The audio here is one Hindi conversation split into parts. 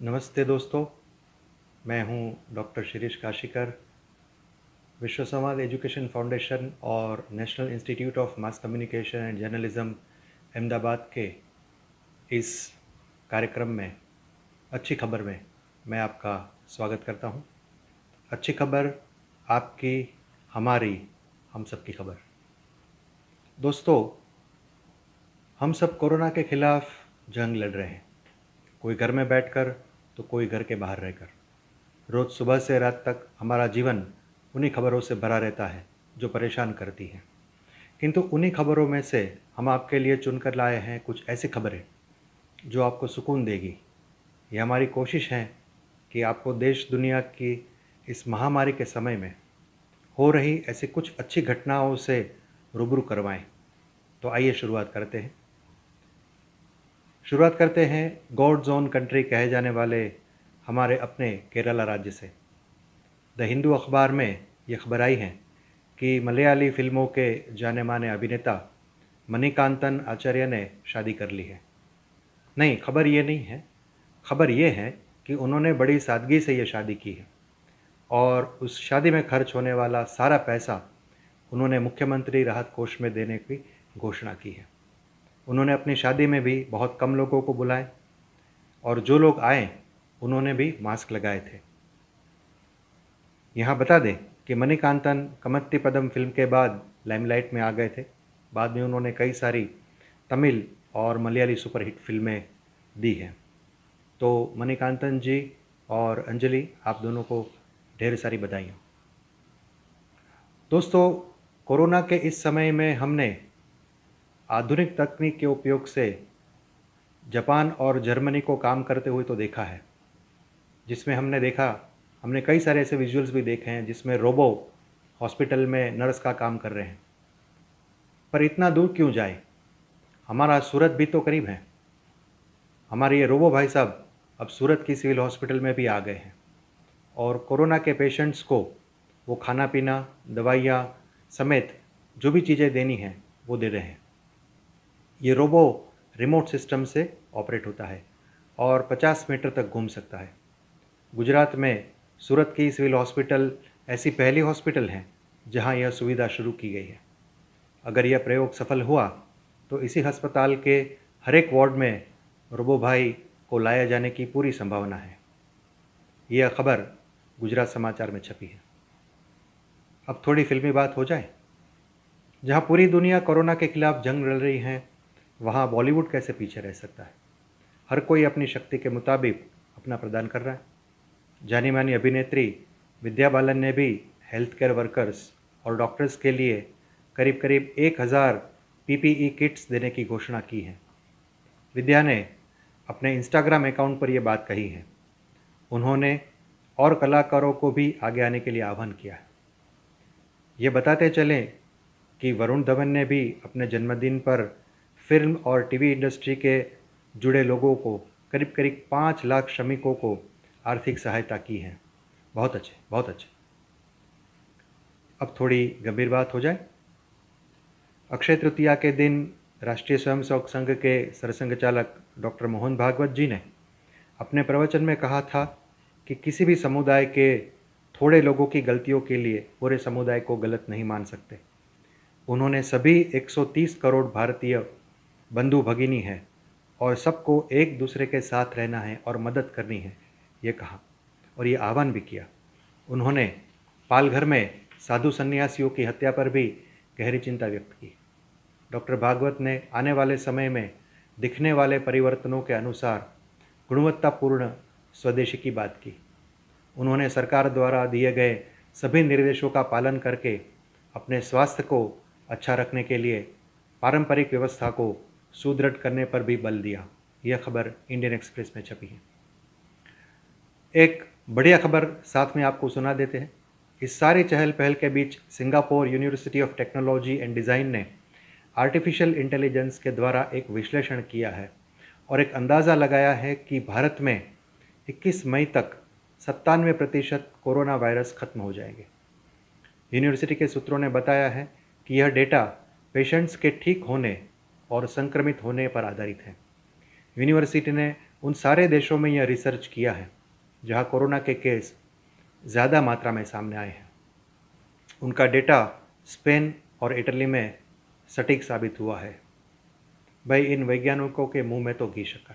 नमस्ते दोस्तों, मैं हूं डॉक्टर शिरीष काशीकर। विश्व संवाद एजुकेशन फाउंडेशन और national institute of mass communication and journalism Ahmedabad के इस कार्यक्रम में अच्छी खबर में मैं आपका स्वागत करता हूं। अच्छी खबर आपकी, हमारी, हम सब की खबर। दोस्तों, हम सब कोरोना के खिलाफ जंग लड़ रहे हैं, कोई घर में बैठकर तो कोई घर के बाहर रहकर। रोज़ सुबह से रात तक हमारा जीवन उन्हीं खबरों से भरा रहता है जो परेशान करती हैं। किंतु उन्हीं खबरों में से हम आपके लिए चुनकर लाए हैं कुछ ऐसी खबरें जो आपको सुकून देगी। ये हमारी कोशिश है कि आपको देश दुनिया की इस महामारी के समय में हो रही ऐसी कुछ अच्छी घटनाओं से रूबरू करवाएं। तो आइए शुरुआत करते हैं गॉड्स ओन कंट्री कहे जाने वाले हमारे अपने केरला राज्य से। द हिंदू अखबार में ये खबर आई है कि मलयाली फिल्मों के जाने माने अभिनेता मणिकांतन आचार्य ने शादी कर ली है। नहीं, खबर ये नहीं है। खबर ये है कि उन्होंने बड़ी सादगी से ये शादी की है और उस शादी में खर्च होने वाला सारा पैसा उन्होंने मुख्यमंत्री राहत कोष में देने की घोषणा की है। उन्होंने अपनी शादी में भी बहुत कम लोगों को बुलाए और जो लोग आए उन्होंने भी मास्क लगाए थे। यहाँ बता दें कि मणिकांतन कमत्ती फिल्म के बाद लाइमलाइट में आ गए थे। बाद में उन्होंने कई सारी तमिल और मलयाली सुपरहिट फिल्में दी हैं। तो मणिकांतन जी और अंजलि, आप दोनों को ढेर सारी बधाइयाँ। दोस्तों, कोरोना के इस समय में हमने आधुनिक तकनीक के उपयोग से जापान और जर्मनी को काम करते हुए तो देखा है, जिसमें हमने कई सारे ऐसे विजुअल्स भी देखे हैं जिसमें रोबो हॉस्पिटल में नर्स का काम कर रहे हैं। पर इतना दूर क्यों जाए, हमारा सूरत भी तो करीब है। हमारे ये रोबो भाई साहब अब सूरत की सिविल हॉस्पिटल में भी आ गए हैं और कोरोना के पेशेंट्स को वो खाना पीना, दवाइयाँ समेत जो भी चीज़ें देनी हैं वो दे रहे हैं। ये रोबो रिमोट सिस्टम से ऑपरेट होता है और 50 मीटर तक घूम सकता है। गुजरात में सूरत की सिविल हॉस्पिटल ऐसी पहली हॉस्पिटल है जहां यह सुविधा शुरू की गई है। अगर यह प्रयोग सफल हुआ तो इसी अस्पताल के हर एक वार्ड में रोबो भाई को लाया जाने की पूरी संभावना है। यह खबर गुजरात समाचार में छपी है। अब थोड़ी फिल्मी बात हो जाए। जहां पूरी दुनिया कोरोना के खिलाफ जंग लड़ रही है, वहां बॉलीवुड कैसे पीछे रह सकता है। हर कोई अपनी शक्ति के मुताबिक अपना प्रदान कर रहा है। जानी मानी अभिनेत्री विद्या बालन ने भी हेल्थ केयर वर्कर्स और डॉक्टर्स के लिए करीब करीब 1000 पीपीई किट्स देने की घोषणा की है। विद्या ने अपने इंस्टाग्राम अकाउंट पर यह बात कही है। उन्होंने और कलाकारों को भी आगे आने के लिए आह्वान किया है। ये बताते चलें कि वरुण धवन ने भी अपने जन्मदिन पर फिल्म और टीवी इंडस्ट्री के जुड़े लोगों को करीब करीब 5 लाख श्रमिकों को आर्थिक सहायता की है। बहुत अच्छे, बहुत अच्छे। अब थोड़ी गंभीर बात हो जाए। अक्षय तृतीया के दिन राष्ट्रीय स्वयंसेवक संघ के सरसंघ चालक डॉक्टर मोहन भागवत जी ने अपने प्रवचन में कहा था कि किसी भी समुदाय के थोड़े लोगों की गलतियों के लिए पूरे समुदाय को गलत नहीं मान सकते। उन्होंने सभी 130 करोड़ भारतीय बंधु भगिनी हैं और सबको एक दूसरे के साथ रहना है और मदद करनी है, ये कहा और ये आह्वान भी किया। उन्होंने पालघर में साधु सन्यासियों की हत्या पर भी गहरी चिंता व्यक्त की। डॉक्टर भागवत ने आने वाले समय में दिखने वाले परिवर्तनों के अनुसार गुणवत्तापूर्ण स्वदेशी की बात की। उन्होंने सरकार द्वारा दिए गए सभी निर्देशों का पालन करके अपने स्वास्थ्य को अच्छा रखने के लिए पारंपरिक व्यवस्था को सुदृढ़ करने पर भी बल दिया। यह खबर इंडियन एक्सप्रेस में छपी है। एक बढ़िया खबर साथ में आपको सुना देते हैं। इस सारी चहल पहल के बीच Singapore University of Technology and Design ने आर्टिफिशियल इंटेलिजेंस के द्वारा एक विश्लेषण किया है और एक अंदाज़ा लगाया है कि भारत में 21 मई तक 97% कोरोना वायरस खत्म हो जाएंगे। यूनिवर्सिटी के सूत्रों ने बताया है कि यह डेटा पेशेंट्स के ठीक होने और संक्रमित होने पर आधारित है। यूनिवर्सिटी ने उन सारे देशों में यह रिसर्च किया है जहां कोरोना के केस ज़्यादा मात्रा में सामने आए हैं। उनका डेटा स्पेन और इटली में सटीक साबित हुआ है। भाई, इन वैज्ञानिकों के मुंह में तो घी शक्कर।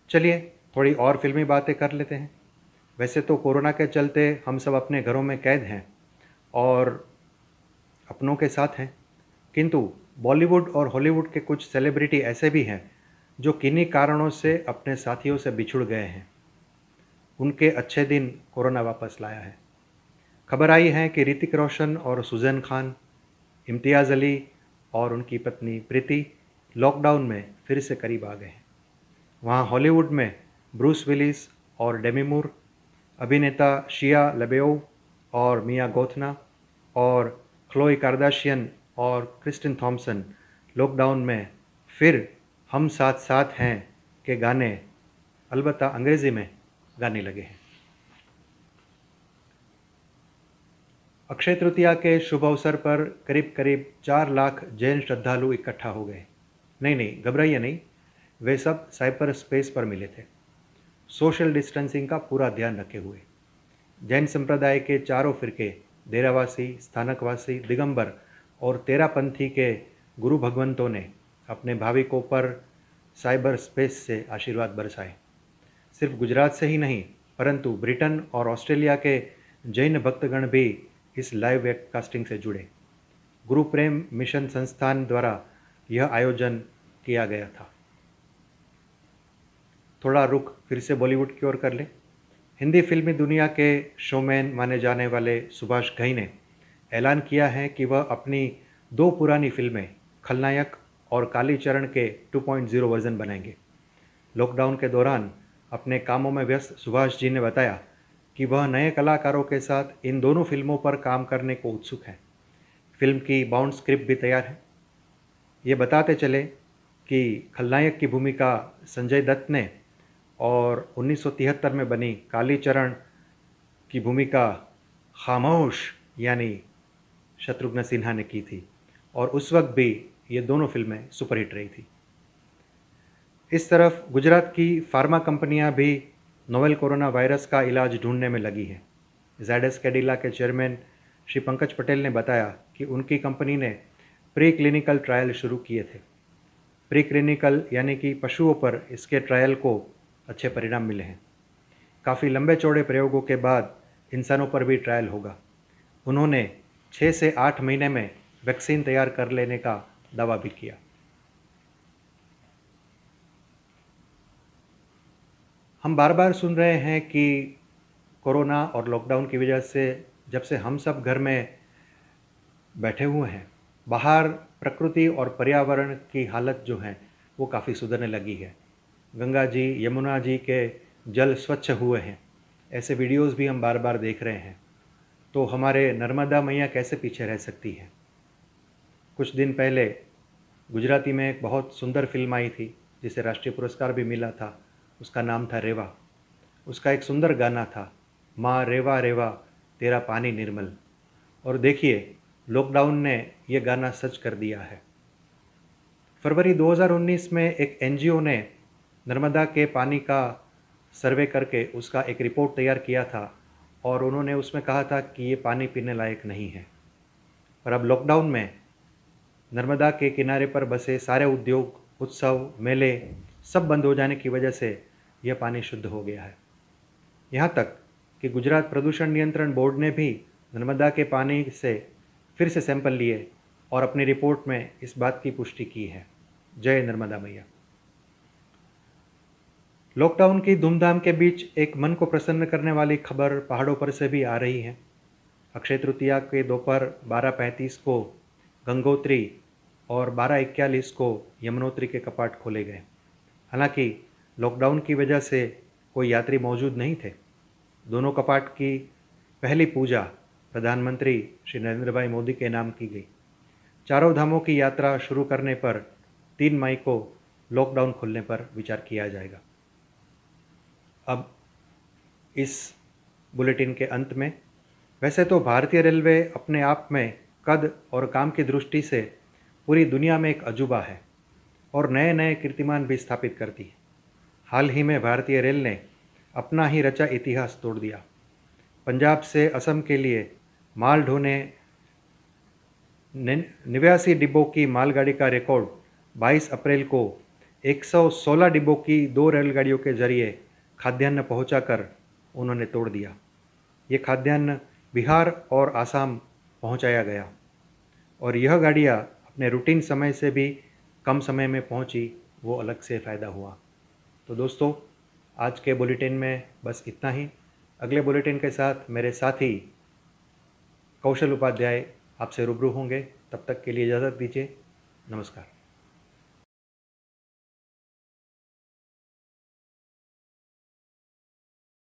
चलिए थोड़ी और फिल्मी बातें कर लेते हैं। वैसे तो कोरोना के चलते हम सब अपने घरों में कैद हैं और अपनों के साथ हैं, किंतु बॉलीवुड और हॉलीवुड के कुछ सेलिब्रिटी ऐसे भी हैं जो किन्हीं कारणों से अपने साथियों से बिछुड़ गए हैं। उनके अच्छे दिन कोरोना वापस लाया है। खबर आई है कि ऋतिक रोशन और सुजैन खान, इम्तियाज़ अली और उनकी पत्नी प्रीति लॉकडाउन में फिर से करीब आ गए हैं। वहाँ हॉलीवुड में ब्रूस विलिस और डेमी मूर, अभिनेता शिया लबेओव और मिया गोथना और ख्लोई कार्दाशियन और क्रिस्टिन थॉम्सन लॉकडाउन में फिर हम साथ साथ हैं के गाने, अलबत्ता अंग्रेज़ी में, गाने लगे हैं। अक्षय तृतीया के शुभ अवसर पर करीब करीब 4 लाख जैन श्रद्धालु इकट्ठा हो गए। नहीं, घबराइए नहीं, वे सब साइपर स्पेस पर मिले थे, सोशल डिस्टेंसिंग का पूरा ध्यान रखे हुए। जैन संप्रदाय के चारों फिरके, डेरावासी, स्थानकवासी, दिगंबर और तेरापंथी के गुरु भगवंतों ने अपने भाविकों पर साइबर स्पेस से आशीर्वाद बरसाए। सिर्फ गुजरात से ही नहीं, परंतु ब्रिटेन और ऑस्ट्रेलिया के जैन भक्तगण भी इस लाइव वेबकास्टिंग से जुड़े। गुरु प्रेम मिशन संस्थान द्वारा यह आयोजन किया गया था। थोड़ा रुख फिर से बॉलीवुड की ओर कर ले। हिंदी फिल्मी दुनिया के शोमैन माने जाने वाले सुभाष घई ने ऐलान किया है कि वह अपनी 2 पुरानी फिल्में खलनायक और कालीचरण के 2.0 वर्जन बनाएंगे। लॉकडाउन के दौरान अपने कामों में व्यस्त सुभाष जी ने बताया कि वह नए कलाकारों के साथ इन दोनों फिल्मों पर काम करने को उत्सुक हैं। फिल्म की बाउंड स्क्रिप्ट भी तैयार है। ये बताते चले कि खलनायक की भूमिका संजय दत्त ने और 1973 में बनी कालीचरण की भूमिका खामोश यानी शत्रुघ्न सिन्हा ने की थी और उस वक्त भी ये दोनों फिल्में सुपरहिट रही थी। इस तरफ गुजरात की फार्मा कंपनियां भी नोवेल कोरोना वायरस का इलाज ढूंढने में लगी हैं। ज़ायडस कैडिला के चेयरमैन श्री पंकज पटेल ने बताया कि उनकी कंपनी ने प्री क्लिनिकल ट्रायल शुरू किए थे। प्री क्लिनिकल यानी कि पशुओं पर इसके ट्रायल को अच्छे परिणाम मिले हैं। काफ़ी लंबे चौड़े प्रयोगों के बाद इंसानों पर भी ट्रायल होगा। उन्होंने 6 से 8 महीने में वैक्सीन तैयार कर लेने का दावा भी किया। हम बार बार सुन रहे हैं कि कोरोना और लॉकडाउन की वजह से जब से हम सब घर में बैठे हुए हैं, बाहर प्रकृति और पर्यावरण की हालत जो है वो काफ़ी सुधरने लगी है। गंगा जी, यमुना जी के जल स्वच्छ हुए हैं, ऐसे वीडियोस भी हम बार बार देख रहे हैं। तो हमारे नर्मदा मैया कैसे पीछे रह सकती है। कुछ दिन पहले गुजराती में एक बहुत सुंदर फिल्म आई थी जिसे राष्ट्रीय पुरस्कार भी मिला था। उसका नाम था रेवा। उसका एक सुंदर गाना था, माँ रेवा रेवा तेरा पानी निर्मल। और देखिए, लॉकडाउन ने ये गाना सच कर दिया है। फरवरी 2019 में एक एनजीओ ने नर्मदा के पानी का सर्वे करके उसका एक रिपोर्ट तैयार किया था और उन्होंने उसमें कहा था कि ये पानी पीने लायक नहीं है। और अब लॉकडाउन में नर्मदा के किनारे पर बसे सारे उद्योग, उत्सव, मेले सब बंद हो जाने की वजह से यह पानी शुद्ध हो गया है। यहाँ तक कि गुजरात प्रदूषण नियंत्रण बोर्ड ने भी नर्मदा के पानी से फिर से सैंपल लिए और अपनी रिपोर्ट में इस बात की पुष्टि की है। जय नर्मदा मैया। लॉकडाउन की धूमधाम के बीच एक मन को प्रसन्न करने वाली खबर पहाड़ों पर से भी आ रही है। अक्षय तृतीया के दोपहर 12:35 को गंगोत्री और 12:41 को यमुनोत्री के कपाट खोले गए। हालांकि लॉकडाउन की वजह से कोई यात्री मौजूद नहीं थे। दोनों कपाट की पहली पूजा प्रधानमंत्री श्री नरेंद्र भाई मोदी के नाम की गई। चारों धामों की यात्रा शुरू करने पर 3 मई को लॉकडाउन खोलने पर विचार किया जाएगा। अब इस बुलेटिन के अंत में, वैसे तो भारतीय रेलवे अपने आप में कद और काम की दृष्टि से पूरी दुनिया में एक अजूबा है और नए नए कीर्तिमान भी स्थापित करती है। हाल ही में भारतीय रेल ने अपना ही रचा इतिहास तोड़ दिया। पंजाब से असम के लिए माल ढोने 89 डिब्बों की मालगाड़ी का रिकॉर्ड 22 अप्रैल को 116 डिब्बों की 2 रेलगाड़ियों के जरिए खाद्यान्न पहुंचाकर उन्होंने तोड़ दिया। ये खाद्यान्न बिहार और आसाम पहुंचाया गया और यह गाड़ियां अपने रूटीन समय से भी कम समय में पहुंची, वो अलग से फ़ायदा हुआ। तो दोस्तों, आज के बुलेटिन में बस इतना ही। अगले बुलेटिन के साथ मेरे साथी कौशल उपाध्याय आपसे रूबरू होंगे। तब तक के लिए इजाज़त दीजिए। नमस्कार।